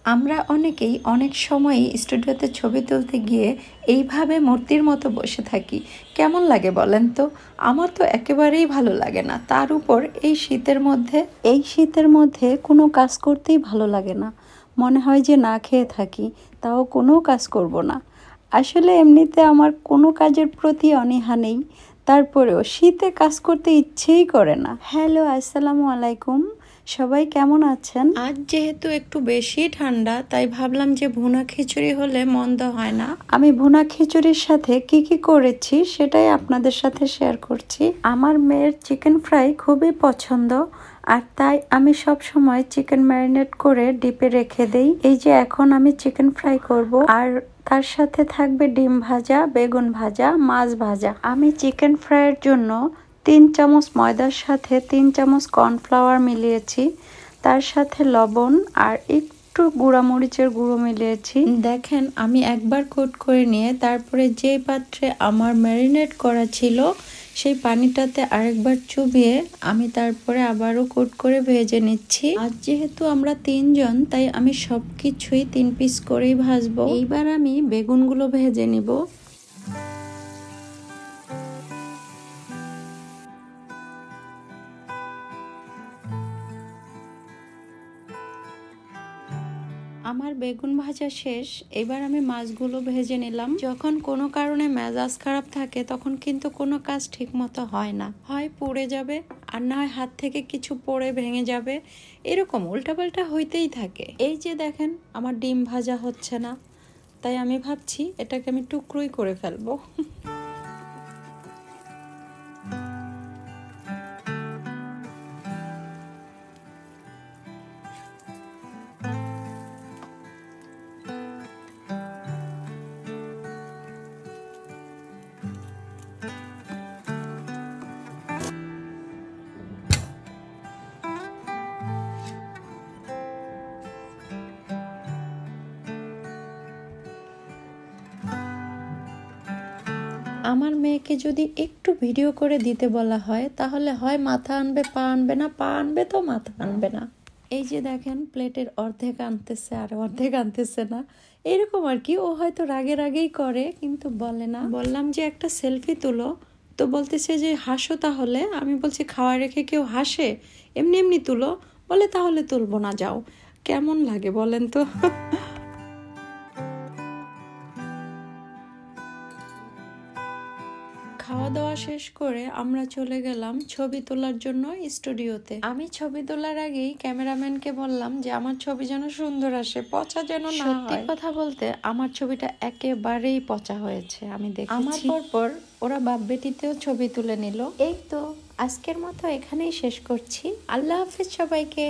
আমরা অনেকেই অনেক সময়ই স্টুডিওতে ছবি তুলতে গিয়ে এইভাবে মূর্তির মতো বসে থাকি। কেমন লাগে বলেন তো? আমার তো একেবারেই ভালো লাগে না। তার উপর এই শীতের মধ্যে কোনো কাজ করতেই ভালো লাগে না। মনে হয় যে না খেয়ে থাকি, তাও কোনো কাজ করব না। আসলে এমনিতে আমার কোনো কাজের প্রতি অনীহা নেই, তারপরেও শীতে কাজ করতে ইচ্ছেই করে না। হ্যালো, আসসালামু আলাইকুম। সবাই কেমন আছেন? আজ যেহেতু একটু বেশি ঠান্ডা, তাই ভাবলাম যে ভুনা খিচুড়ি হলে মন্দ হয় না। আমি ভুনা খিচুড়ির সাথে কি কি করেছি সেটাই আপনাদের সাথে শেয়ার করছি। আমার মেয়ের চিকেন ফ্রাই খুবই পছন্দ, আর তাই আমি সব সময় চিকেন ম্যারিনেট করে ডিপে রেখে দেই। এই যে এখন আমি চিকেন ফ্রাই করব, আর তার সাথে থাকবে ডিম ভাজা, বেগুন ভাজা, মাছ ভাজা। আমি চিকেন ফ্রাইয়ের জন্য 3 চামচ ময়দার সাথে 3 চামচ কর্নফ্লাওয়ার মিলিয়েছি, তার সাথে লবণ আর একটু গুঁড়ামরিচের গুঁড়ো মিলিয়েছি। দেখেন, আমি একবার কোট করে নিয়ে তারপরে যে পাত্রে আমার ম্যারিনেট করা ছিল সেই পানিটাতে আরেকবার চুবিয়ে আমি তারপরে আবারও কোট করে ভেজে নিচ্ছি। আজ যেহেতু আমরা 3 জন, তাই আমি সবকিছুই 3 পিস করেই ভাজবো। এইবার আমি বেগুনগুলো ভেজে নিব। আমার বেগুন ভাজা শেষ, এবার আমি মাছগুলো ভেজে নিলাম। যখন কোনো কারণে মেজাজ খারাপ থাকে তখন কিন্তু কোনো কাজ ঠিক মতো হয় না, হয় পুড়ে যাবে আর না হয় হাত থেকে কিছু পড়ে ভেঙে যাবে, এরকম উল্টাপাল্টা হইতেই থাকে। এই যে দেখেন, আমার ডিম ভাজা হচ্ছে না, তাই আমি ভাবছি এটাকে আমি টুকরোই করে ফেলবো। আমার মেয়েকে যদি একটু ভিডিও করে দিতে বলা হয়, তাহলে হয় মাথা আনবে, পা আনবে না, পা আনবে তো মাথা আনবে না। এই যে দেখেন, প্লেটের অর্ধেক আনতেছে আর অর্ধেক আনতেছে না, এরকম আর কি। ও হয়তো রাগে রাগেই করে, কিন্তু বলে না। বললাম যে একটা সেলফি তুলো, তো বলতেছে যে হাসো তাহলে। আমি বলছি খাওয়া রেখে কেউ হাসে? এমনি এমনি তুলো। বলে তাহলে তুলবো না, যাও। কেমন লাগে বলেন তো? খাওয়া দাওয়া শেষ করে আমরা চলে গেলাম ছবি তোলার জন্য স্টুডিওতে। আমি ছবি তোলার আগেই ক্যামেরাম্যানকে বললাম যে আমার ছবি যেন সুন্দর আসে, পচা যেন না হয়। সত্যি কথা বলতে আমার ছবিটা একেবারেই পচা হয়েছে। আমি দেখেছি। আমার পরপর ওরা বাপ বেটিতেও ছবি তুলে নিল। এই তো আজকের মতো এখানেই শেষ করছি। আল্লাহ হাফেজ সবাইকে।